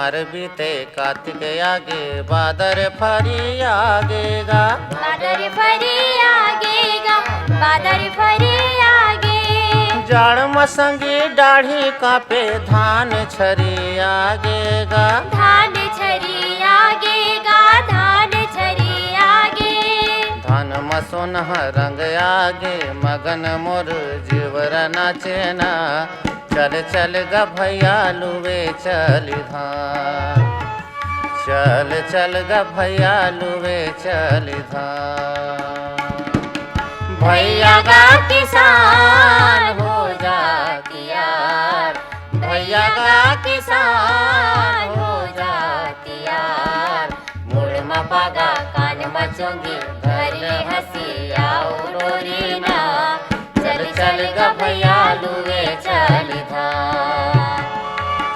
मार बीते कार्तिक आगे बादर फरी आगेगा, बादर फरी आगेगा, बादर फरी आगे। जाड़ मसंगी दाढ़ी कांपे धान छरी आगेगा, धान छरी आगेगा, धान छरी आगे। धान मसोन रंग आगे मगन मोर जीवर नाचेना, चल चल ग भैया लुवे चल धान, चल चल ग भैया लुवे चल धान। भैया का किसान हो जाती यार, भैया का किसान हो जाती यार, मुड़ मपागा कान मचोंगे घर ले हंसी आओ डोरी ना, चल चल ग भैया लुवे चल धान,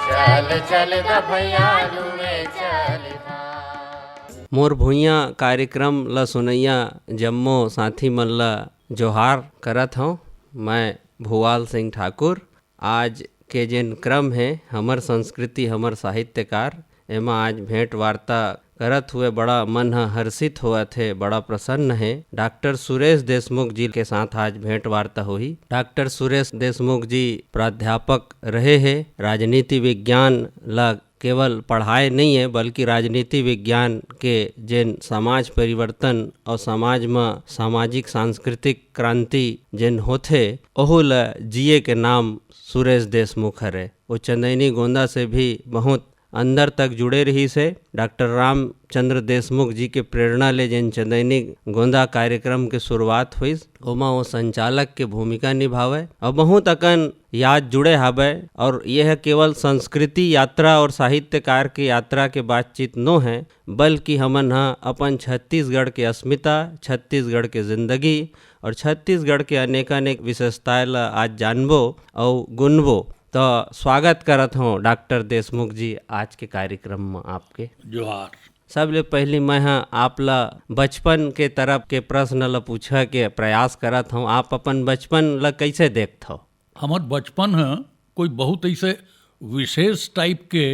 चल चल ग भैया लुवे चल धान। मोर भुइयाँ कार्यक्रम ल सुनैया जम्मो साथी मन ल जोहार करत हूँ। मैं भुवाल सिंह ठाकुर। आज के जेन क्रम है हमर संस्कृति हमर साहित्यकार, एमा आज भेंट वार्ता करत हुए बड़ा मन हर्षित होत है, बड़ा प्रसन्न है। डॉक्टर सुरेश देशमुख जी के साथ आज भेंट वार्ता हुई। डॉक्टर सुरेश देशमुख जी प्राध्यापक रहे हैं। राजनीति विज्ञान ला केवल पढ़ाए नहीं है बल्कि राजनीति विज्ञान के जेन समाज परिवर्तन और समाज में सामाजिक सांस्कृतिक क्रांति जेन होथे ओहू ल जिए के नाम सुरेश देशमुख हरे। वो चंदैनी गोंदा से भी बहुत अंदर तक जुड़े रही से। डॉक्टर रामचंद्र देशमुख जी के प्रेरणा ले जिन चंदैनी गोंदा कार्यक्रम के शुरुआत हुई ओमा वो संचालक के भूमिका निभावे और बहुत अकन याद जुड़े हवे। और यह केवल संस्कृति यात्रा और साहित्यकार के यात्रा के बातचीत नो है बल्कि हमन अपन छत्तीसगढ़ के अस्मिता, छत्तीसगढ़ के जिंदगी और छत्तीसगढ़ के अनेकानेक विशेषताएं ला आज जानबो और गुनबो। तो स्वागत करत हूँ डॉक्टर देशमुख जी आज के कार्यक्रम में आपके। जोहार। सबले पहली मैं आपला बचपन के तरफ के प्रश्न ल पूछा के प्रयास करत हूँ। आप अपन बचपन ल कैसे देखत हो? हमार बचपन है कोई बहुत ऐसे विशेष टाइप के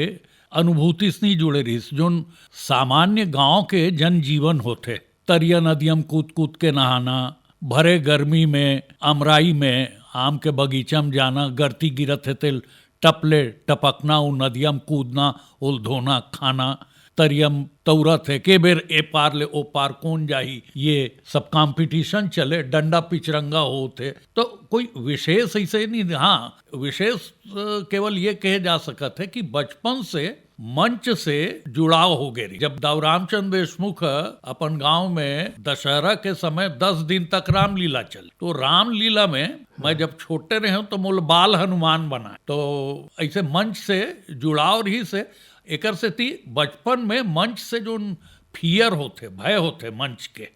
अनुभूति से नहीं जुड़े रही जोन सामान्य गांव के जनजीवन होते। तरिया नदियम कूद कूद के नहाना, भरे गर्मी में अमराई में आम के बगीचा में जाना, गर्ती गिरत है तेल टपले टपकना, उ नदियम कूदना, उल धोना खाना, तरियम तौरत है के बेर ए पार ले ओ पार कौन जाही, ये सब कंपटीशन चले, डंडा पिचरंगा होते। तो कोई विशेष ऐसे नहीं। हाँ, विशेष केवल ये कहे जा सकत है कि बचपन से मंच से जुड़ाव हो गए। जब दाऊ रामचंद्र देशमुख अपन गांव में दशहरा के समय 10 दिन तक रामलीला चल, तो रामलीला में मैं जब छोटे रहे तो मोल बाल हनुमान बना। तो ऐसे मंच से जुड़ाव रही से एकर से थी बचपन में मंच से जो फियर होते, भय होते मंच के,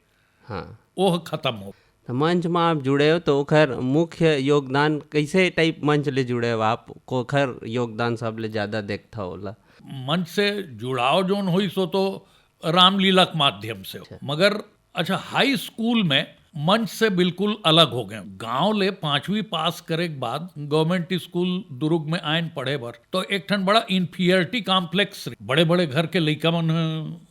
हाँ, वो खत्म हो। तो मंच में आप जुड़े हो तो ओखर मुख्य योगदान कैसे टाइप मंच ले जुड़े हो आप? ओखर योगदान सबले ज्यादा देखता होला? मंच से जुड़ाव जोन हुई सो तो रामलीला के माध्यम से हो। मगर अच्छा, हाई स्कूल में मंच से बिल्कुल अलग हो गए। गांव ले 5वीं पास करे के बाद गवर्नमेंट स्कूल दुर्ग में आयन पढ़े बर, तो एक ठन बड़ा इंफीरियरिटी कॉम्प्लेक्स, बड़े बड़े घर के लइका मन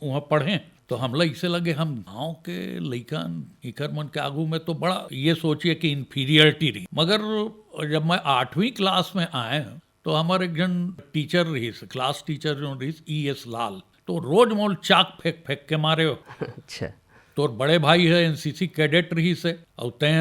वहाँ पढ़े। तो हमला इसे लगे हम गांव के लइका इकर मन के आगू में तो बड़ा ये सोचिए कि इंफीरियरिटी रही। मगर जब मैं 8वीं क्लास में आए तो हमारे एक जन टीचर रही, क्लास टीचर जो रही E.S. लाल, तो रोज मोल चाक फेंक फेंक के मारे हो। अच्छा, तो बड़े भाई है एनसीसी कैडेट रही से, और तय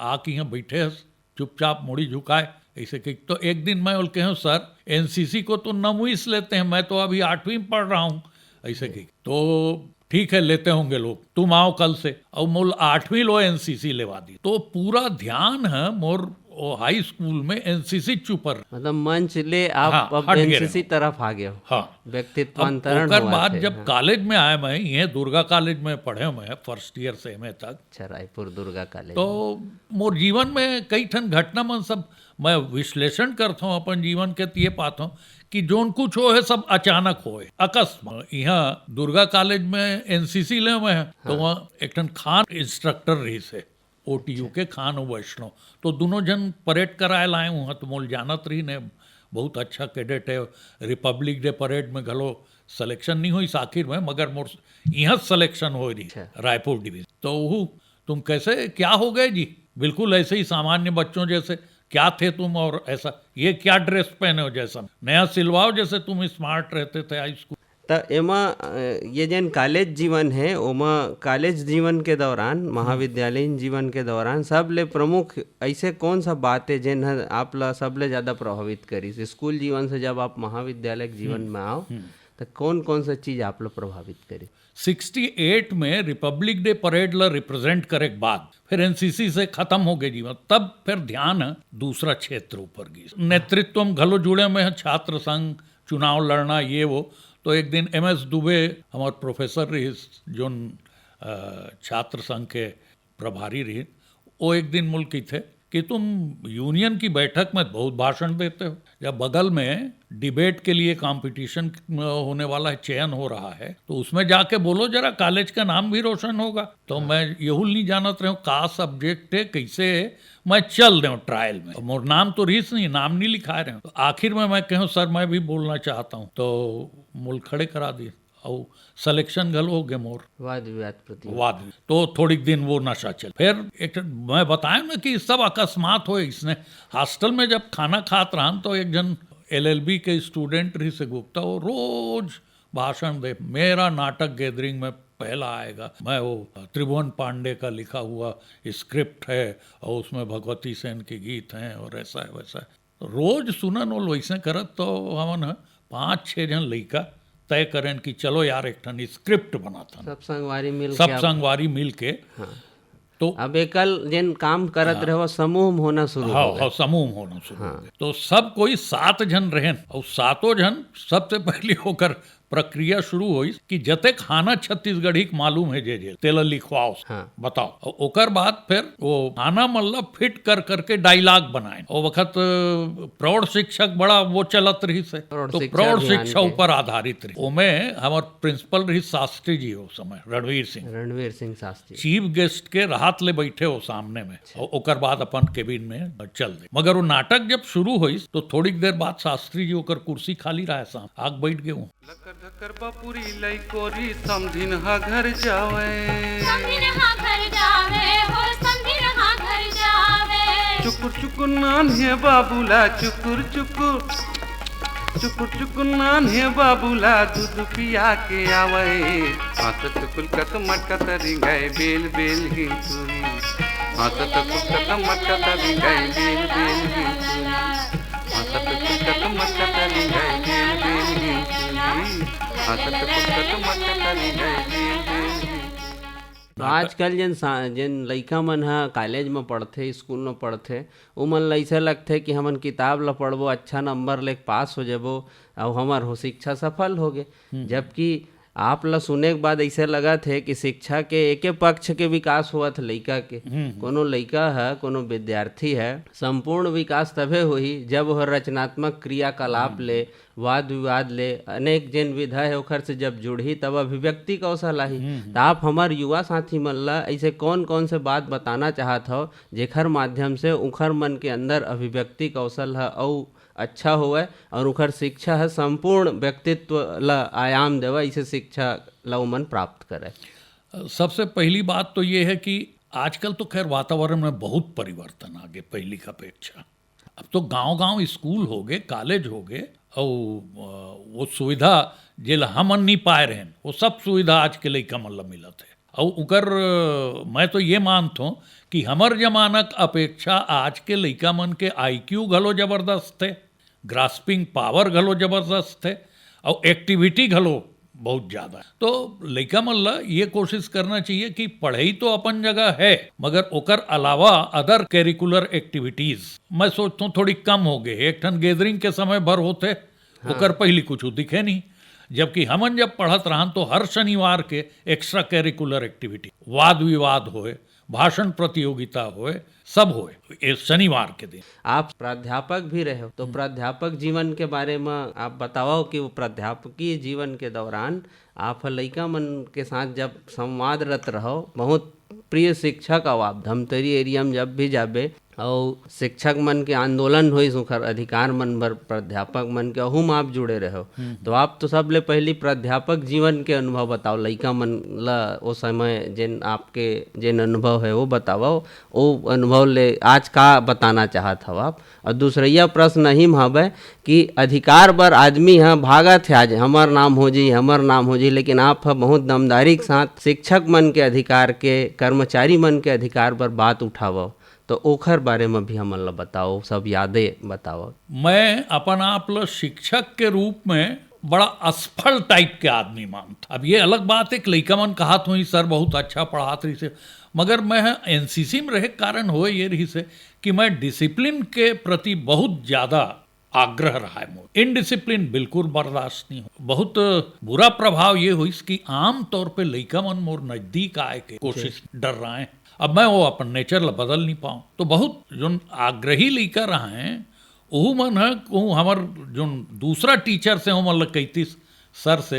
आके यहाँ बैठे चुपचाप मुड़ी झुकाए ऐसे कही। तो एक दिन मैं बोलते हैं सर एनसीसी को तो 9वीं से लेते हैं, मैं तो अभी 8वीं में पढ़ रहा हूँ ऐसे कही। तो ठीक है लेते होंगे लोग, तुम आओ कल से। और मोल 8वीं लो एनसीसी लेवा दी। तो पूरा ध्यान है मोर हाई स्कूल में एनसीसी चुपर, मतलब मंच ले आप हाँ, अब एनसीसी तरफ आ गए हो। हाँ, व्यक्तित्वांतरण ओकर हुआ बाद थे। जब हाँ। कॉलेज में आए, मैं ये दुर्गा कॉलेज में पढ़े, मैं फर्स्ट ईयर से एमए तक। अच्छा, रायपुर दुर्गा कॉलेज। तो मोर जीवन में कई ठन घटना मन सब मैं विश्लेषण करता हूँ अपन जीवन के, ये पाता हूँ कि जोन कुछ हो है सब अचानक होए, अकस्मात। यहाँ दुर्गा कॉलेज में एनसीसी ले में तो वहाँ एक ठन खान इंस्ट्रक्टर रही से, OTU के खान और वैष्णव, तो दोनों जन परेड कराए लाए वहाँ। तो मोल जानत रही ने बहुत अच्छा कैडेट है। रिपब्लिक डे परेड में घलो सिलेक्शन नहीं हुई आखिर में, मगर मोर यहाँ सिलेक्शन हो रही रायपुर डिवीजन। तो वो तुम कैसे क्या हो गए जी? बिल्कुल ऐसे ही सामान्य बच्चों जैसे क्या थे तुम, और ऐसा ये क्या ड्रेस पहने हो जैसा नया सिलवाओ जैसे तुम स्मार्ट रहते थे हाई स्कूल। तो एमा ये जन कॉलेज जीवन है ओमा कॉलेज जीवन के दौरान महाविद्यालयीन जीवन के दौरान सबले प्रमुख ऐसे कौन सा बात है जिन आप ला सबले ज़्यादा प्रभावित करी? स्कूल जीवन से जब आप महाविद्यालय जीवन में आओ तो कौन कौन सा चीज़ आप लोग प्रभावित करी? 68 में रिपब्लिक डे परेड ला रिप्रेजेंट करे के बाद फिर एनसीसी से खत्म हो गए जीवन, तब फिर ध्यान दूसरा क्षेत्र ऊपर गई। नेतृत्व में घलो जुड़े में है, छात्र संघ, चुनाव लड़ना ये वो। तो एक दिन एम एस दुबे हमारे प्रोफेसर रही जो छात्र संघ के प्रभारी रही, वो एक दिन मुल्क थे कि तुम यूनियन की बैठक में बहुत भाषण देते हो, जब बगल में डिबेट के लिए कंपटीशन होने वाला है, चयन हो रहा है, तो उसमें जाके बोलो जरा, कॉलेज का नाम भी रोशन होगा। तो मैं यहूल नहीं जानत रहा हूँ का सब्जेक्ट है कैसे है, मैं चल रहा हूँ ट्रायल में, मोर नाम तो रीस नहीं, नाम नहीं लिखा रहे हूँ। तो आखिर में मैं कहूँ सर मैं भी बोलना चाहता हूँ, तो मुल्क खड़े करा दिए और सिलेक्शन गल हो गए मोर। वाद विवाद तो थोड़ी दिन वो नशा चल। फिर एक मैं बताया ना कि सब अकस्मात हो। इसने हॉस्टल में जब खाना खात रहा तो एक जन LLB के स्टूडेंट रही से गुप्ता, वो रोज भाषण दे, मेरा नाटक गैदरिंग में पहला आएगा, मैं वो त्रिभुवन पांडे का लिखा हुआ स्क्रिप्ट है और उसमें भगवती सेन के गीत हैं और ऐसा है वैसा है। तो रोज सुनन वो वैसे करत, तो हमन 5-6 जन लड़का तय करें कि चलो यार एक ठन स्क्रिप्ट बनाता, सब संगवारी मिल के हाँ। तो अब एकल जिन काम करत रहे समूह होना शुरू हो गए। समूह होना शुरू हो गए। तो सब कोई 7 जन रहे और 7 जन सबसे पहले होकर प्रक्रिया शुरू हुई कि जते खाना छत्तीसगढ़ी के मालूम है जे तेला लिखवाओ, हाँ। बताओ। और ओकर बाद फिर वो खाना मतलब फिट कर करके डायलॉग बनाए। और वक्त प्रौढ़ शिक्षक बड़ा वो चलत रही से, तो प्रौढ़ शिक्षा ऊपर आधारित रही। ओमें हमार प्रिंसिपल रही शास्त्री जी हो समय, रणवीर सिंह शास्त्री, चीफ गेस्ट के राहत ले बैठे हो सामने में, और ओकर बाद अपन केबिन में चल दे। मगर वो नाटक जब शुरू हुई तो थोड़ी देर बाद शास्त्री जी होकर कुर्सी खाली रहा साम आग बैठ गए। ढकर बापुरी लइकोरी समझिन हा घर जावे, समझिन हा घर जावे हो, समझिन हा घर जावे। चुकुर चुकुर नान्हे बाबूला, चुकुर चुकुर चुकुर चुकुर नान्हे बाबूला, दूध पिया के आवे। हंसत कुलकत मटकत रिंगाए बेल बेल हिंसुरी, हंसत कुलकत मटकत रिंगाए बेल बेल हिंसुरी, हंसत कुलकत मटकत रिंगाए बेल बेल हिंसुरी, हंसत कुलकत मटकत रिंगाए बेल बेल हिंसुरी। तो आजकल जिन लइका मन हा कॉलेज में पढ़थे, स्कूल में पढ़थे, उमन ल ऐसे लगथे कि हमन किताब ला पढ़बो, अच्छा नंबर ले पास हो जाबो और हमार हो शिक्षा सफल हो गए। जबकि आप ला सुने के बाद ऐसे लगा थे कि शिक्षा के एके पक्ष के विकास हुआ था लइका के। कोनो लइका है, कोनो विद्यार्थी है, संपूर्ण विकास तबे हुई जब वह रचनात्मक क्रियाकलाप ले, वाद विवाद ले, अनेक जिन विधा है ओखर से जब जुड़ी तब अभिव्यक्ति कौशल आही। तो आप हमार युवा साथी मन ला ऐसे कौन कौन से बात बताना चाहत हो जेखर माध्यम से उखर मन के अंदर अभिव्यक्ति कौशल है और अच्छा होवे और उखर शिक्षा है संपूर्ण व्यक्तित्व ला आयाम देवा, इसे शिक्षा ला मन प्राप्त करे। सबसे पहली बात तो ये है कि आजकल तो खैर वातावरण में बहुत परिवर्तन आ गए पहली की अपेक्षा। अब तो गांव-गांव स्कूल हो गए, कॉलेज हो गए, और वो सुविधा जिला हमन नहीं पाए रहे वो सब सुविधा आज के लइका मन ला मिलत है। और उकर मैं तो ये मानता हूँ कि हमर जमाना अपेक्षा आज के लइका मन के IQ घलो जबरदस्त है, ग्रास्पिंग पावर घलो जबरदस्त है, और एक्टिविटी घलो बहुत ज़्यादा। तो लइका मन ला ये कोशिश करना चाहिए कि पढ़ाई तो अपन जगह है, मगर ओकर अलावा अदर करिकुलर एक्टिविटीज़ मैं सोचता हूँ थोड़ी कम हो गए। एक ठन गैदरिंग के समय भर होते, ओकर पहली कुछ दिखे नहीं। जबकि हमन जब पढ़त रहन तो हर शनिवार के एक्स्ट्रा करिकुलर एक्टिविटी, वाद विवाद होए, भाषण प्रतियोगिता होए, सब होए इस शनिवार के दिन। आप प्राध्यापक भी रहे हो, तो प्राध्यापक जीवन के बारे में आप बताओ कि वो प्राध्यापकीय जीवन के दौरान आप लइका मन के साथ जब संवादरत रहो, बहुत प्रिय शिक्षक हो आप, धमतरी एरिया में जब भी जाबे और शिक्षक मन के आंदोलन हुई सुखर अधिकार मन बर प्राध्यापक मन के अहू में आप जुड़े रहो। तो आप तो सबले पहली प्राध्यापक जीवन के अनुभव बताओ, लइका मन ला ओ समय जिन आपके जिन अनुभव है वो बताओ, वो अनुभव ले आज का बताना चाहत हव आप। और दूसरा प्रश्न नहीं हवे कि अधिकार बर आदमी ह भागत है, आज हमार नाम हो जी हमार नाम हो जी, लेकिन आप बहुत दमदारी के साथ शिक्षक मन के अधिकार के कर्मचारी मन के अधिकार पर बात उठावो, तो ओखर बारे में भी हमन ला बताओ, सब यादें बताओ। मैं अपन आप लो शिक्षक के रूप में बड़ा असफल टाइप के आदमी मानता। अब ये अलग बात है कि लइका मन कहत हुई सर बहुत अच्छा पढ़ात रही से, मगर मैं एनसीसी में रहे कारण हो ये रही से कि मैं डिसिप्लिन के प्रति बहुत ज़्यादा आग्रह रहा है। मोर इनडिसिप्लिन बिल्कुल बर्दाश्त नहीं हो। बहुत बुरा प्रभाव ये हुई कि आम तौर पे लइका मन मोर नज़दीक आए के कोशिश डर रहा है। अब मैं वो अपन नेचर ला बदल नहीं पाऊँ, तो बहुत जो आग्रही लइका रहा है वह मन है वो हमार जो दूसरा टीचर से हो मतलब कहती सर से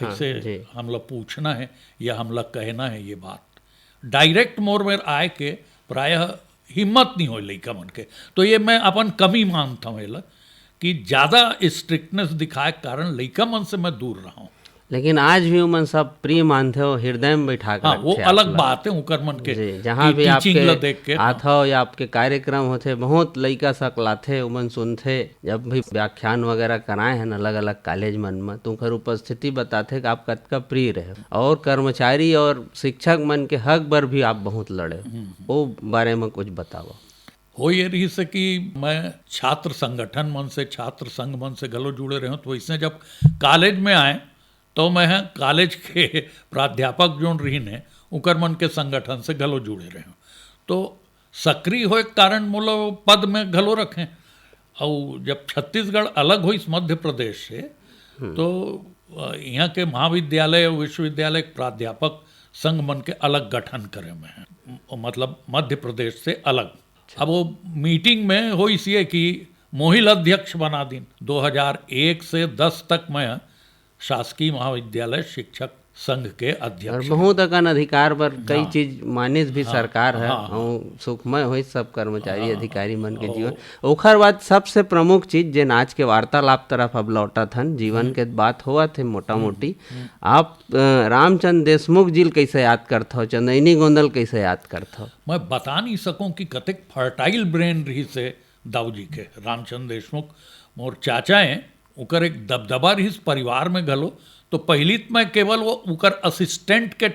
ऐसे हम लोग पूछना है या हम लोग कहना है, ये बात डायरेक्ट मोर में आए के प्रायः हिम्मत नहीं हो लइका मन के। तो ये मैं अपन कमी मानता हूँ कि ज़्यादा स्ट्रिक्टनेस दिखाए कारण लइका मन से मैं दूर रहा हूँ। लेकिन आज भी उमन सब प्रिय मानते हो, हृदय में बैठा कर वो अलग बात है उकर मन के जहाँ भी आपके आत हो या आपके कार्यक्रम होते बहुत लइका सकलाथे उमन सुनते। जब भी व्याख्यान वगैरह कराए हैं अलग अलग कॉलेज मन में, तो उनकर उपस्थिति बताते कि आप कतका प्रिय रहे और कर्मचारी और शिक्षक मन के हक बर भी आप बहुत लड़े, वो बारे में कुछ बताओ। हो ये रही से कि मैं छात्र संगठन मन से छात्र संघ मन से गलो जुड़े रहे हूँ। तो इसने जब कॉलेज में आए तो मैं कॉलेज के प्राध्यापक जो रही ने उकर मन के संगठन से गलो जुड़े रहे हूँ। तो सक्रिय हो कारण मोलो पद में गलो रखें। और जब छत्तीसगढ़ अलग हुई मध्य प्रदेश से, तो यहाँ के महाविद्यालय और विश्वविद्यालय प्राध्यापक संघ मन के अलग गठन करे में है, मतलब मध्य प्रदेश से अलग। अब वो मीटिंग में हो इसलिए कि मोहिल अध्यक्ष बना दिन 2001 से 10 तक मैं शासकीय महाविद्यालय शिक्षक संघ के अध्यक्ष। और बहुत अकन अधिकार पर कई चीज मानिस भी सरकार है और सुखमय हुई सब कर्मचारी अधिकारी मन के जीवन। ओखर बाद सबसे प्रमुख चीज जे आज के वार्तालाप तरफ अब लौटा थन जीवन के बात हुआ थे मोटा मोटी। आप रामचंद्र देशमुख जी कैसे याद करते हो, चंदैनी गोंदल कैसे याद करते हो? मैं बता नहीं सकूं कि कतेक फर्टाइल ब्रेन रही से दाऊ जी के। रामचंद्र देशमुख मोर चाचा हैं, उकर एक दबदबा रही परिवार में गलो। तो पहली मैं केवल वो उकर असिस्टेंट के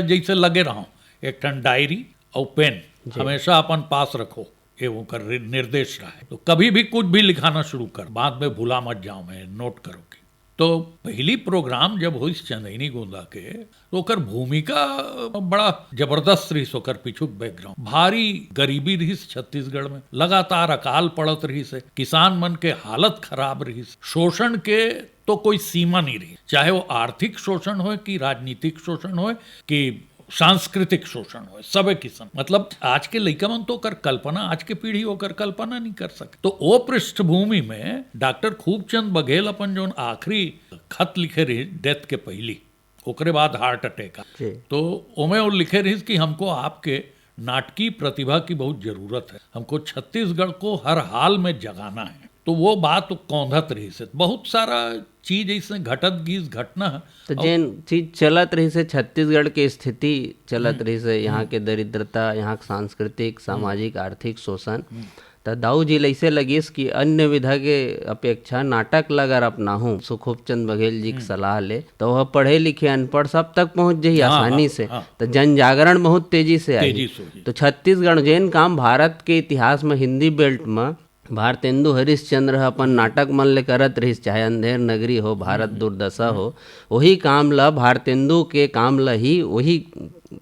जैसे लगे रहा हूँ। एक टन डायरी और पेन हमेशा अपन पास रखो, ये उकर निर्देश रहा है। तो कभी भी कुछ भी लिखाना शुरू कर, बाद में भूला मत जाओ, मैं नोट करोगे। तो पहली प्रोग्राम जब हुई चंदैनी गोंदा के, तो ओकर भूमिका बड़ा जबरदस्त रही। ओकर पीछू बैकग्राउंड भारी गरीबी रही छत्तीसगढ़ में, लगातार अकाल पड़त रही से, किसान मन के हालत खराब रही, शोषण के तो कोई सीमा नहीं रही, चाहे वो आर्थिक शोषण हो कि राजनीतिक शोषण हो कि सांस्कृतिक शोषण हो, सबे किस्म। मतलब आज के लइका मन तो कर कल्पना, आज के पीढ़ी होकर कल्पना नहीं कर सके। तो वो पृष्ठभूमि में डॉक्टर खूबचंद बघेल अपन जो आखिरी खत लिखे रही डेथ के पहली, ओकरे बाद हार्ट अटैक, तो ओमे वो लिखे रही कि हमको आपके नाटकीय प्रतिभा की बहुत जरूरत है, हमको छत्तीसगढ़ को हर हाल में जगाना है। तो वो बात कौंधत रही से बहुत सारा चीज ऐसे घटत गीस घटना। तो जिन चीज चलत रही से छत्तीसगढ़ के स्थिति चलत रही से, यहाँ के दरिद्रता, यहाँ के सांस्कृतिक सामाजिक आर्थिक शोषण, तो दाऊ जी ऐसे लगिस कि अन्य विधा के अपेक्षा नाटक लगर अपना हूँ सुखूबचंद बघेल जी की सलाह ले, तो वह पढ़े लिखे अनपढ़ सब तक पहुँच जाही आसानी से। तो जन जागरण बहुत तेजी से आई। तो छत्तीसगढ़ जिन काम भारत के इतिहास में हिंदी बेल्ट में भारतेंदु हरिश्चंद्र अपन नाटक मन ले करत रहिस, चाहे अंधेर नगरी हो, भारत दुर्दशा हो, वही काम ला भारतेंदु के काम ला ही वही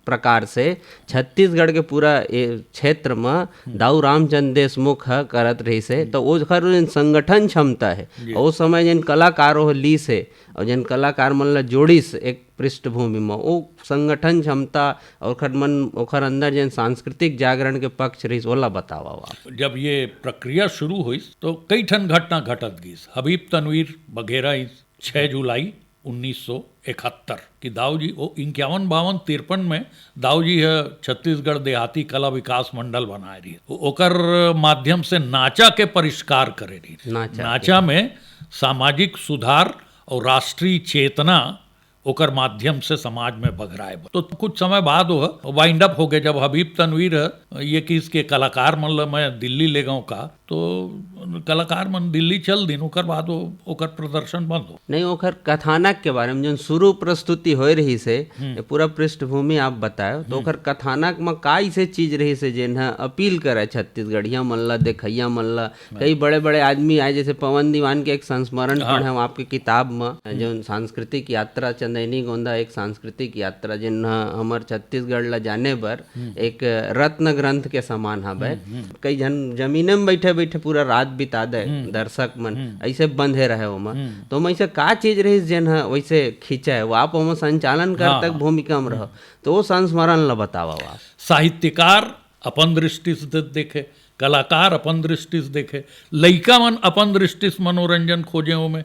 प्रकार से छत्तीसगढ़ के पूरा क्षेत्र में दाऊ रामचंद्र देशमुख करत रही से। तो ओखर संगठन क्षमता है, उस समय जिन कलाकारों हो ली से और जिन कलाकार मन ला जोड़िस एक पृष्ठभूमि में, वो संगठन क्षमता और ओखर अंदर जिन सांस्कृतिक जागरण के पक्ष रही ओला बतावा आप। जब ये प्रक्रिया शुरू हुई तो कई ठन घटना घटत गई। हबीब तनवीर वगैरह 6 जुलाई 1971 कि दाऊ जी वो 51, 52, 53 में दाऊ जी है छत्तीसगढ़ देहाती कला विकास मंडल बनाए रही, ओकर माध्यम से नाचा के परिष्कार करे रही। नाचा में सामाजिक सुधार और राष्ट्रीय चेतना ओकर माध्यम से समाज में बघराए। तो कुछ समय बाद वो वाइंड अप हो गए जब हबीब तनवीर ये किस के कलाकार मन मैं दिल्ली ले गऊँ का, तो कलाकार मन दिल्ली चल दिन ओकर बाद ओकर प्रदर्शन बंद हो नहीं। ओकर कथानक के बारे में जो शुरू प्रस्तुति हो रही से पूरा पृष्ठभूमि आप बताए, तो ओकर कथानक में का ऐसे चीज रही से जिन्हें अपील करे छत्तीसगढ़िया मन ला, देखैया मन ला। कई बड़े बड़े आदमी आए, जैसे पवन दीवान के एक संस्मरण पढ़े हम आपकी किताब में, जो सांस्कृतिक यात्रा चंदैनी गोंदा एक सांस्कृतिक यात्रा जिन्हें हमार छत्तीसगढ़ ला जाने पर एक रत्न ग्रंथ के समान हवे। कई जन जमीने में बैठे बैठे पूरा रात बिता दे दर्शक मन ऐसे बंधे रहे ओमा। तो मैं ऐसे का चीज रही जिन वैसे खींचा है वो आप ओमा संचालन करतक भूमिका में रहो, तो वो संस्मरण ला बतावा आप। साहित्यकार अपन दृष्टि से देखे, कलाकार अपन दृष्टि से देखे, लइका मन अपन दृष्टि से मनोरंजन खोजे, में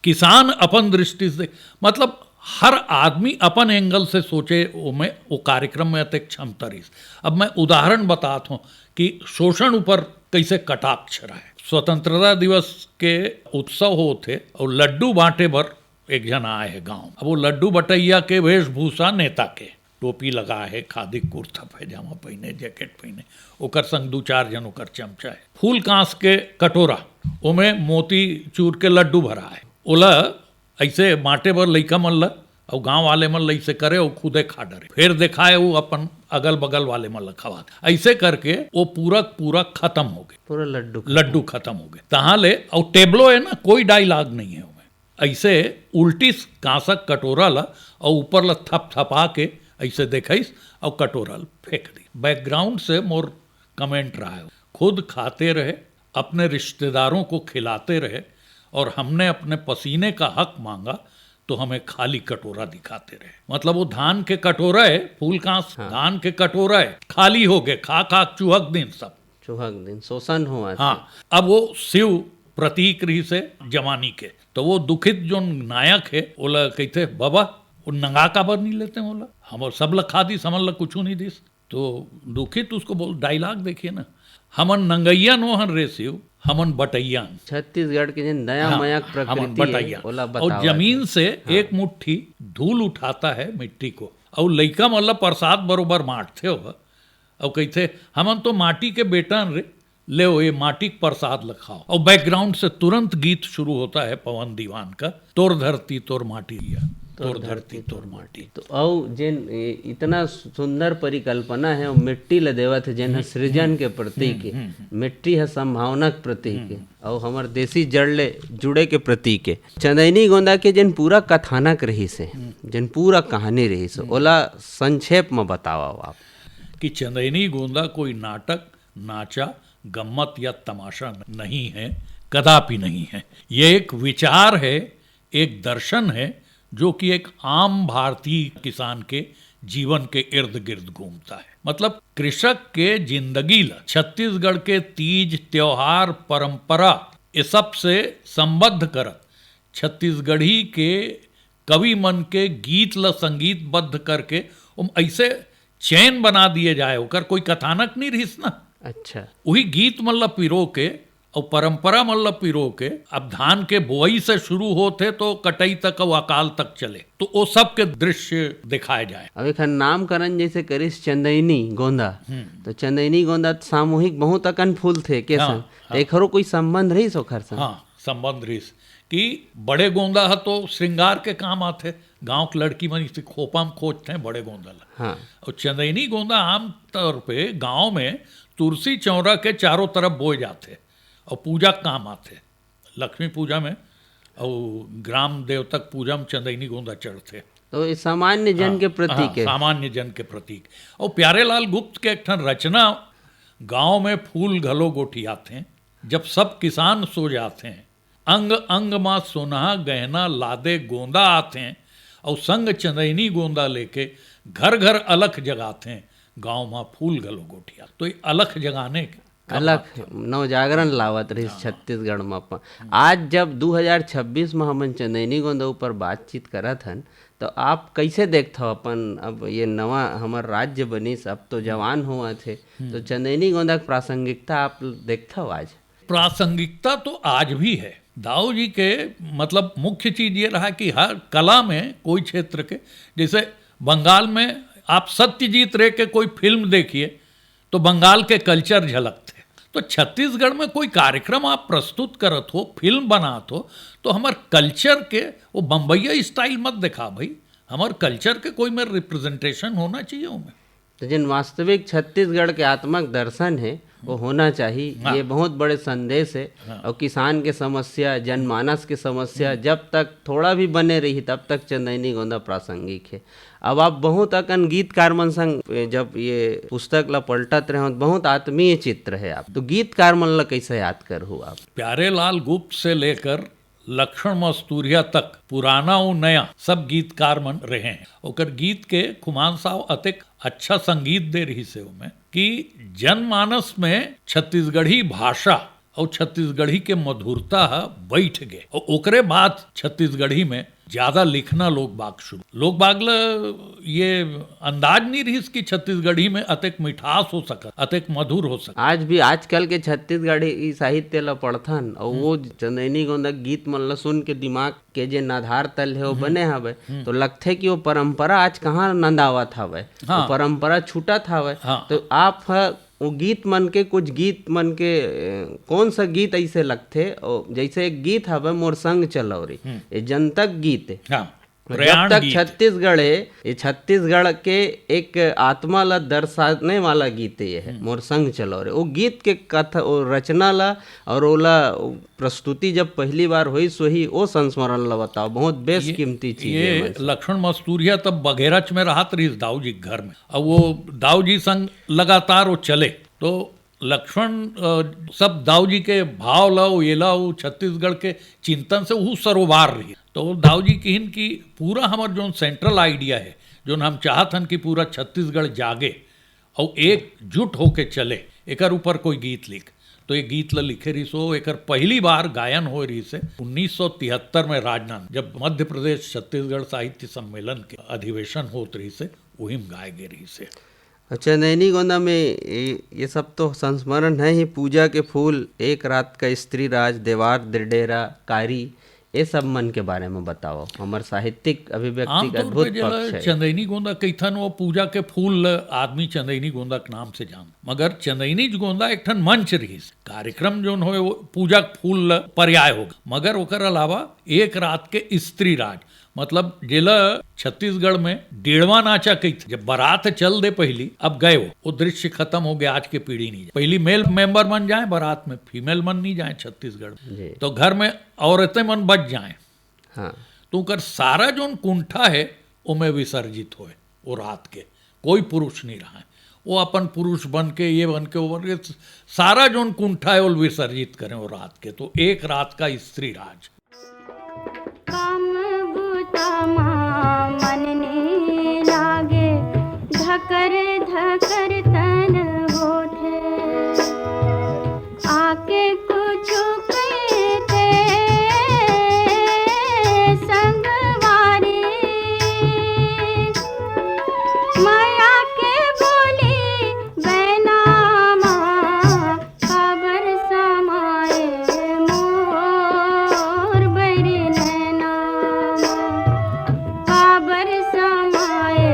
किसान अपन दृष्टि से, मतलब हर आदमी अपन एंगल से सोचे वो कार्यक्रम में अतिक क्षमता रही। अब मैं उदाहरण बताता हूँ कि शोषण ऊपर कैसे कटाक्ष रहा है। स्वतंत्रता दिवस के उत्सव होते और लड्डू बांटे बर एक जन आए है गांव। अब वो लड्डू बटैया के वेशभूषा नेता के, टोपी लगा है, खादी कुर्ता पैजामा पहने, जैकेट पहने, ओकर संग 2-4 जन ओकर चमचा है, फूल कांस के कटोरा ओमे मोती चूर के लड्डू भरा है। ओला ऐसे बांटे बर लइका मन ला और गांव वाले मन ऐसे करे और खुदे खा डरे, फिर दिखाए वो अपन अगल बगल वाले मन खवा, ऐसे करके वो पूरा खत्म हो गए, पूरा लड्डू खत्म हो गए। तहाँ ले और टेबलो है ना, कोई डायलॉग नहीं है उसमें। ऐसे उल्टी कांसक कटोरा ला और ऊपर ला थपथपा के ऐसे देखिस और कटोरा फेंक दी। बैकग्राउंड से मोर कमेंट रहा है, खुद खाते रहे, अपने रिश्तेदारों को खिलाते रहे, और हमने अपने पसीने का हक मांगा तो हमें खाली कटोरा दिखाते रहे। मतलब वो धान के कटोरा है, फूल कांस धान के कटोरा है, खाली हो गए, खा चूहक दिन, सब चूहक दिन शोषण हुआ। हाँ, अब वो शिव प्रतीक रही से जवानी के, तो वो दुखित जो नायक है बोला कहते बाबा वो नंगा का बर नहीं लेते, बोला हम सब ला खा दी, समझ ला कुछ नहीं दिस। तो दुखित उसको बोल, डायलॉग देखिए ना, हमन नंगैया नो हन रे शिव, हमन बटैया, छत्तीसगढ़ के जिन दया माया प्रकृति है, और जमीन से एक मुट्ठी धूल उठाता है मिट्टी को, और लइका मतलब प्रसाद बरोबर माटते हो, और कहते हमन तो माटी के बेटन रे, ले ये माटी के प्रसाद लखाओ, और बैकग्राउंड से तुरंत गीत शुरू होता है पवन दीवान का, तोर धरती तोर माटी लिया, तोर धरती तोर माटी। तो औ जिन इतना सुंदर परिकल्पना है, और मिट्टी ल देवत है जिन सृजन के प्रतीक है, मिट्टी है संभावना के प्रतीक है, और हमार देसी जड़ ले जुड़े के प्रतीक है। चंदैनी गोंदा के जिन पूरा कथानक रही से, जिन पूरा कहानी रही से, ओला संक्षेप में बतावा आप। कि चंदैनी गोंदा कोई नाटक, नाचा, गम्मत या तमाशा नहीं है, कदापि नहीं है। ये एक विचार है, एक दर्शन है, जो कि एक आम भारतीय किसान के जीवन के इर्द गिर्द घूमता है। मतलब कृषक के जिंदगी ला छत्तीसगढ़ के तीज त्योहार परंपरा ये सब से संबद्ध करत, छत्तीसगढ़ी के कवि मन के गीत ला संगीतबद्ध करके ऐसे चैन बना दिए जाए, ओकर कोई कथानक नहीं रहीस ना। अच्छा, वही गीत मतलब पिरो के और परंपरा मतलब पिरो के, अब धान के बुआई से शुरू होते तो कटई तक और अकाल तक चले, तो वो सब के दृश्य दिखाए जाए। अब एक नामकरण जैसे करिस चंदैनी गोंदा, तो चंदैनी गोंदा सामूहिक बहुत अकन फूल थे के संग, एकरो कोई संबंध रही सोखर संग? हाँ, संबंध रही कि बड़े गोंदा है तो श्रृंगार के काम आते, गांव की लड़की मन इसे खोपा में खोजते हैं बड़े गोंदा ला। हाँ। और चंदैनी गोंदा आमतौर पे गांव में तुलसी चौरा के चारों तरफ बोए जाते और पूजा काम आते, लक्ष्मी पूजा में और ग्राम देवतक पूजा में चंदैनी गोंदा चढ़ते। तो ये सामान्य जन के प्रतीक है। सामान्य जन के प्रतीक। और प्यारेलाल गुप्त के एक ठन रचना, गांव में फूल घलो गोठियाते हैं, जब सब किसान सो जाते हैं, अंग अंग माँ सोना गहना लादे गोंदा आते हैं, और संग चंदैनी गोंदा लेके घर घर अलख जगाते हैं, गांव में फूल घलो गोठिया। तो ये अलख जगाने अलग नवजागरण लावत रही छत्तीसगढ़ में अपन। आज जब 2026 में हमन चंदैनी गोंदा ऊपर बातचीत करत हन तो आप कैसे देखते हो अपन, अब ये नवा हमार राज्य बनिस, अब तो जवान हुआ थे, तो चंदैनी गोंदा की प्रासंगिकता आप देखते हो आज? प्रासंगिकता तो आज भी है। दाऊ जी के मतलब मुख्य चीज ये रहा कि हर कला में कोई क्षेत्र के, जैसे बंगाल में आप सत्यजीत रे के कोई फिल्म देखिए तो बंगाल के कल्चर झलकते। तो छत्तीसगढ़ में कोई कार्यक्रम आप प्रस्तुत करत हो, फिल्म बनात हो, तो हमार कल्चर के वो बम्बईया स्टाइल मत दिखा भाई, हमार कल्चर के कोई में रिप्रेजेंटेशन होना चाहिए उनमें। तो जिन वास्तविक छत्तीसगढ़ के आत्मक दर्शन है वो होना चाहिए। हाँ। ये बहुत बड़े संदेश है। हाँ। और किसान के समस्या, जनमानस की समस्या जब तक थोड़ा भी बने रही तब तक चंदैनी गोंदा प्रासंगिक है। अब आप बहुत अकन गीतकार मन संग जब ये पुस्तक ला पलटत रहे हो, बहुत आत्मीय चित्र है। आप तो गीतकार मन ला कैसे याद करहु आप? प्यारे लाल गुप्त से लेकर लक्ष्मण मस्तूरिया तक पुराना और नया सब गीतकार मन रहे हैं। ओकर गीत के खुमान साहब अतेक अच्छा संगीत दे रही से उमें कि जनमानस में छत्तीसगढ़ी भाषा और छत्तीसगढ़ी के मधुरता बैठ गए। और ओकरे बाद छत्तीसगढ़ी में ज्यादा लिखना लोग बाग ये अंदाज नहीं रही कि छत्तीसगढ़ी में अतेक मिठास हो सका, अतेक मधुर हो सका। आज भी आजकल के छत्तीसगढ़ी साहित्य ला पढ़थन और वो चंदैनी गोंदा गीत मन ला सुन के दिमाग के जे आधार तल है वो बने हवे, तो लगथे कि वो परंपरा आज कहाँ नंदावत हवे। हाँ। वो परंपरा छूटत हवे। हाँ। तो आप वो गीत मन के कुछ गीत मन के कौन सा गीत ऐसे लगथे, और जैसे एक गीत हवे मोर संग चलौरी, ये जनतक गीत है। हाँ, जब तक छत्तीसगढ़ है, ये छत्तीसगढ़ के एक आत्मा ला दर्शाने वाला गीत ये है मोर संग चलो रे। वो गीत के कथा और रचना ला और ओला प्रस्तुति जब पहली बार हुई सोही वो संस्मरण ला बताओ, बहुत बेशकीमती चीज है। ये लक्ष्मण मस्तूरिया तब बघेरच में रहत रही दाऊ जी घर में, और वो दाऊ जी संग लगातार वो चले, तो लक्ष्मण सब दाऊ जी के भाव लाओ ये लाओ छत्तीसगढ़ के चिंतन से वो सरोबार रही। तो दाऊ जी कहन की पूरा हमार जो सेंट्रल आइडिया है, जो हम चाहत हन कि पूरा छत्तीसगढ़ जागे और एकजुट होके चले, एकर ऊपर कोई गीत लिख। तो ये गीत ला लिखे रही सो, एकर पहली बार गायन हो रही से 1973 में राजनांदगांव, जब मध्य प्रदेश छत्तीसगढ़ साहित्य सम्मेलन के अधिवेशन होत रही से वही में गाए गे रही से। चंदैनी गोंदा में ये सब तो संस्मरण है ही। पूजा के फूल, एक रात का स्त्री राज, देवार दिरडेरा, कारी, ये सब मन के बारे में बताओ। हमार साहित्यिक अभिव्यक्ति का अद्भुत पक्ष है। चंदैनी गोंदा कैथन वो पूजा के फूल आदमी चंदैनी गोंदा के नाम से जान, मगर चंदैनी गोंदा एक ठन मंच रही कार्यक्रम जो हो वो पूजा के फूल पर्याय होगा, मगर ओकर अलावा एक रात के स्त्री राज, मतलब जेला छत्तीसगढ़ में डेढ़वा नाचा कही थी। जब बारात चल दे पहली, अब गए वो दृश्य खत्म हो गया। आज के पीढ़ी नहीं जाए, पहली मेल मेंबर मन जाए बारात में, फीमेल मन नहीं जाए छत्तीसगढ़ में, तो घर में औरतें मन बच जाए। हाँ। तो कर सारा जो कुंठा है वो में विसर्जित होए, वो रात के कोई पुरुष नहीं रहा है, वो अपन पुरुष बन के ये बन के वो बन के सारा जो कुंठा है वो विसर्जित करें वो रात के। तो एक रात का स्त्री राज। मन ने लागे धकर धकर तन होठे, आके कुछ कहते संगवारी, माया के बोली बैनामा खबर समाए मोर बैरी नैना, खबर समाए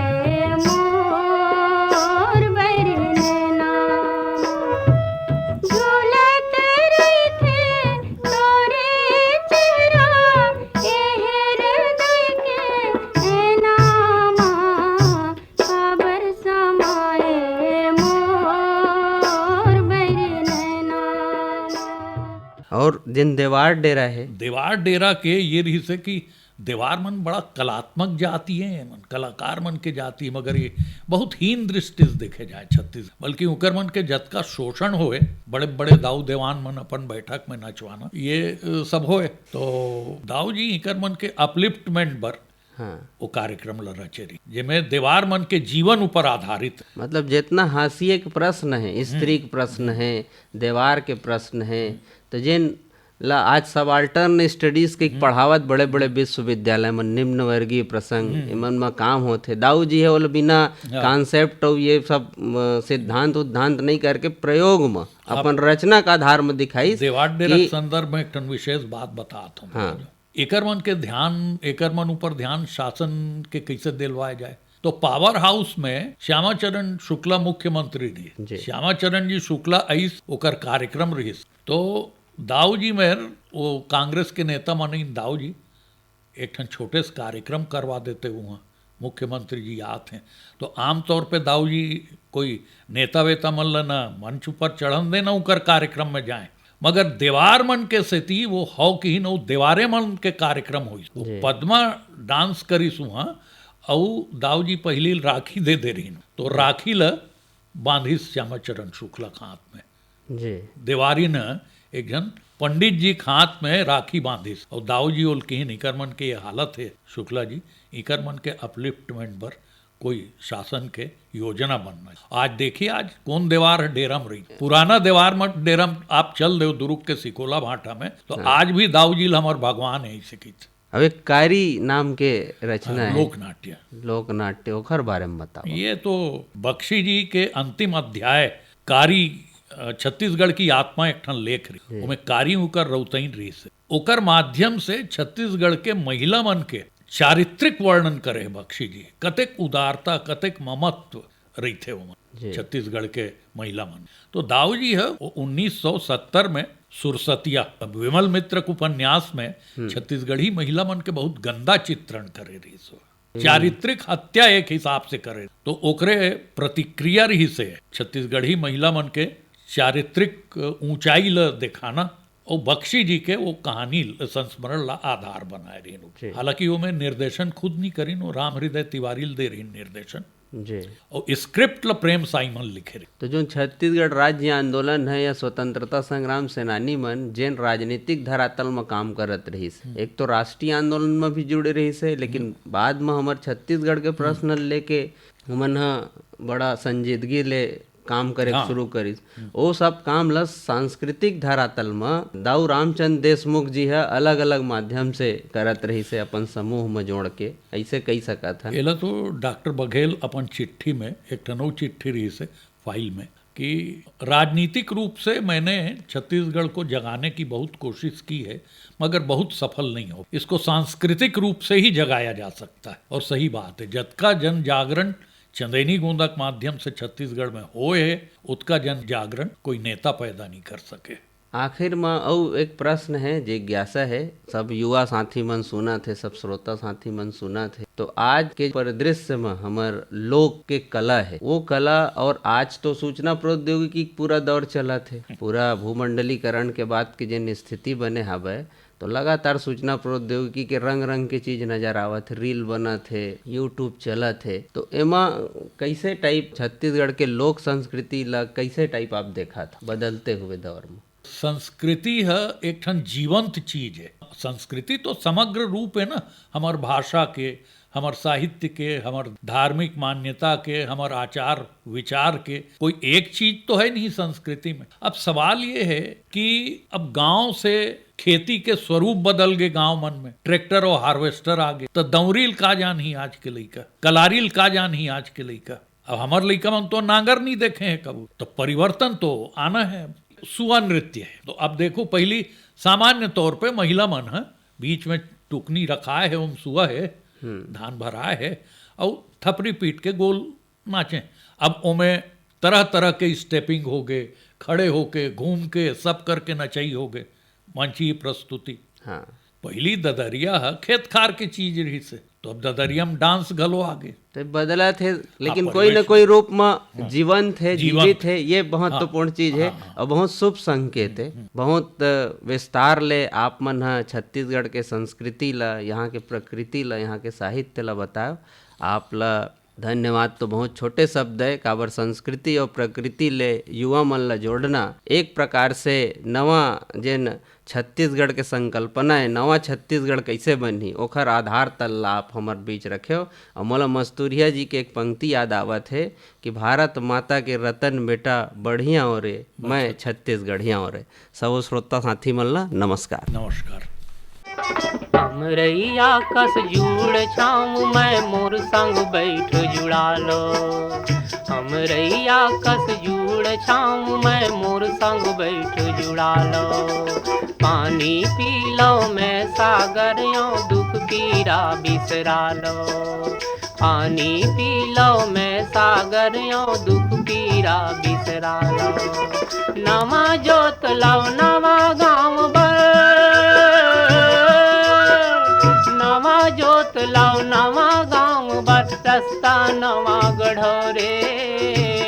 मोर बैरी नैना, झूलत रही थे तोरे चेहरा ए हृदय के नामा, खबर समाए मोर बैरी नैना। और जिन देवार डेरा है, देवार डेरा के ये रही से कि देवार मन बड़ा कलात्मक जाति है, मन कलाकार मन के जाति है, मगर ये बहुत हीन दृष्टि से देखे जाए छत्तीसगढ़, बल्कि उकर मन के जत का शोषण होए, बड़े बड़े दाऊ देवान मन अपन बैठक में नचवाना ये सब होए। तो दाऊ जी इकर मन के अपलिफ्टमेंट बर हाँ वो कार्यक्रम ला रचे रही, जिसमें देवार मन के जीवन ऊपर आधारित। मतलब जितना हाशिए के प्रश्न है, स्त्री के प्रश्न है, देवार के प्रश्न है, तो जिन ला आज सबाल्टर्न स्टडीज के पढ़ावत बड़े बड़े विश्वविद्यालय में निम्न वर्गीय प्रसंग इमन में काम होते। दाऊ जी है वो बिना कॉन्सेप्ट और ये सब सिद्धांत उद्धांत नहीं करके प्रयोग में अपन रचना का आधार में दिखाई। देवार डेरा संदर्भ में एक विशेष बात बताता हूँ। हाँ। एकर मन ऊपर ध्यान शासन के कैसे दिलवाया जाए। तो पावर हाउस में श्यामाचरण शुक्ला मुख्यमंत्री रही। श्यामाचरण जी शुक्ला ऐस ओकर कार्यक्रम रही। तो दाऊ जी मेहर वो कांग्रेस के नेता मानी दाऊ जी एक छोटे से कार्यक्रम करवा देते हुए मुख्यमंत्री जी आते हैं। तो आमतौर पे दाऊ जी कोई नेता वेता मन ल न मंच ऊपर चढ़न दे न उकर कार्यक्रम में जाए, मगर देवार मन के सेती वो हौ की न देवारे मन के कार्यक्रम हुई। वो पद्मा डांस करी सुहा और दाऊ जी पहली राखी दे रही, तो राखी ल बांधिस श्यामाचरण शुक्ला के हाथ में। जी देवारी न एक जन पंडित जी के हाथ में राखी बांधिस और दाऊ जी ओल कहीं इकर मन के ये हालत है शुक्ला जी, इकर मन के अपलिफ्टमेंट पर कोई शासन के योजना बनना। आज देखिए आज कौन देवार डेरम रही, पुराना देवार मत डेरम आप चल दो दुर्ग के सिकोला भाटा में, तो आज भी दाऊ जी हमार भगवान है इसे की। अब एक कारी नाम के रचना है, लोकनाट्य ओखर बारे में बताओ। ये तो बख्शी जी के अंतिम अध्याय कारी छत्तीसगढ़ की आत्मा एक ठन लेख रही, उमें कारी होकर रौतईन रही से ओकर माध्यम से छत्तीसगढ़ के महिला मन के चारित्रिक वर्णन करे बख्शी जी। कतेक उदारता कतेक ममत्व रही थे वो छत्तीसगढ़ के महिला मन। तो दाऊ जी है 1970 में सुरसतिया विमल मित्र के उपन्यास में छत्तीसगढ़ी महिला मन के बहुत गंदा चित्रण करे रही सो, चारित्रिक हत्या एक हिसाब से करे। तो ओकरे प्रतिक्रिया रही से छत्तीसगढ़ी महिला मन के चारित्रिक ऊंचाई ल दिखाना और बख्शी जी के वो कहानी संस्मरण ला आधार बनाए रही। हालांकि वो में निर्देशन खुद नहीं करी, राम हृदय तिवारी दे रही निर्देशन जी, और स्क्रिप्ट ल प्रेम साइमन लिखे रही। तो जो छत्तीसगढ़ राज्य आंदोलन है या स्वतंत्रता संग्राम सेनानी मन जिन राजनीतिक धरातल में काम करत रही, एक तो राष्ट्रीय आंदोलन में भी जुड़े रही से, लेकिन बाद में हमारे छत्तीसगढ़ के प्रश्न लेके हमन बड़ा संजीदगी ले काम करे शुरू करी। वो सब काम ल सांस्कृतिक धरातल में दाऊ रामचंद्र देशमुख जी है अलग अलग माध्यम से करत रही से अपन समूह में जोड़ के ऐसे कही सकत है। एला तो डॉक्टर बघेल अपन चिट्ठी में एक टनौ चिट्ठी रही से फाइल में कि राजनीतिक रूप से मैंने छत्तीसगढ़ को जगाने की बहुत कोशिश की है, मगर बहुत सफल नहीं हो। इसको सांस्कृतिक रूप से ही जगाया जा सकता है। और सही बात है, जतका जन जागरण चंदेनी गोंदा के माध्यम से छत्तीसगढ़ में होए है, उतका जन जागरण कोई नेता पैदा नहीं कर सके। आखिर में और एक प्रश्न है जिज्ञासा है, सब युवा साथी मन सुना थे, सब श्रोता साथी मन सुना थे। तो आज के परिदृश्य में हमार लोक के कला है, वो कला और आज तो सूचना प्रौद्योगिकी पूरा दौर चला थे, पूरा भूमंडलीकरण के बाद की जिन स्थिति बने हवे, तो लगातार सूचना प्रौद्योगिकी के रंग रंग के चीज नजर आवत, रील बनत है, यूट्यूब चलत है। तो एमा कैसे टाइप छत्तीसगढ़ के लोक संस्कृति ला कैसे टाइप आप देखा था बदलते हुए दौर में? संस्कृति है एक ठन जीवंत चीज है। संस्कृति तो समग्र रूप है ना, हमार भाषा के, हमार साहित्य के, हमार धार्मिक मान्यता के, हमार आचार विचार के, कोई एक चीज तो है नहीं संस्कृति में। अब सवाल ये है कि अब गांव से खेती के स्वरूप बदल गए, गांव मन में ट्रैक्टर और हार्वेस्टर आ गए, तो दौरील का जान ही आज के लइका, कलारील का जान ही आज के लइका। अब हमार लइका मन तो नांगर नहीं देखे हैं कबू, तो परिवर्तन तो आना है। सुआ नृत्य है, तो अब देखो पहली सामान्य तौर पे महिला मन है बीच में टुकनी रखा है, ओम सुआ है, धान भरा है और थपड़ी पीट के गोल नाचे। अब ओमे तरह तरह के स्टेपिंग हो गए, खड़े होके घूम के सब करके नचाई हो गए, मंची प्रस्तुति। हाँ, पहली ददरिया है खेत खार की चीज रही से, तो अब ददरिया में डांस गलो आगे तो बदला थे, लेकिन कोई न कोई रूप में जीवंत है, जीवित है। ये महत्वपूर्ण चीज है और बहुत शुभ संकेत है। बहुत विस्तार ले आप मन छत्तीसगढ़ के संस्कृति ला, यहाँ के प्रकृति ला, यहाँ के साहित्य ला बताओ। आप ला धन्यवाद तो बहुत छोटे शब्द है। काबर संस्कृति और प्रकृति ले युवा मन ला जोड़ना एक प्रकार से नवा जेन छत्तीसगढ़ के संकल्पना है, नवा छत्तीसगढ़ कैसे बनी ओखर आधार तल्ला आप हमार बीच रखे हो। और मोला मस्तूरिया जी के एक पंक्ति याद आवत है कि भारत माता के रतन बेटा बढ़िया हो रे, मैं छत्तीसगढ़िया हो रे। सब श्रोता साथी मन ला नमस्कार। नमस्कार। हमरैया कस जुड़ छाऊं मैं मोर संग बैठ जुड़ा लो। हमरैया कस जुड़ छाऊं मैं मोर संग बैठ जुड़ा लो। पानी पी लो मैं सागर यो दुख पीरा बिसरा लो। पानी पी लो मैं सागर यो दुख पीरा बिसरा लो। नवा जोत लाओ नवा गाँव बर, नवा जोत लाओ नवा गाँव बर, रास्ता नवा गढ़ो रे।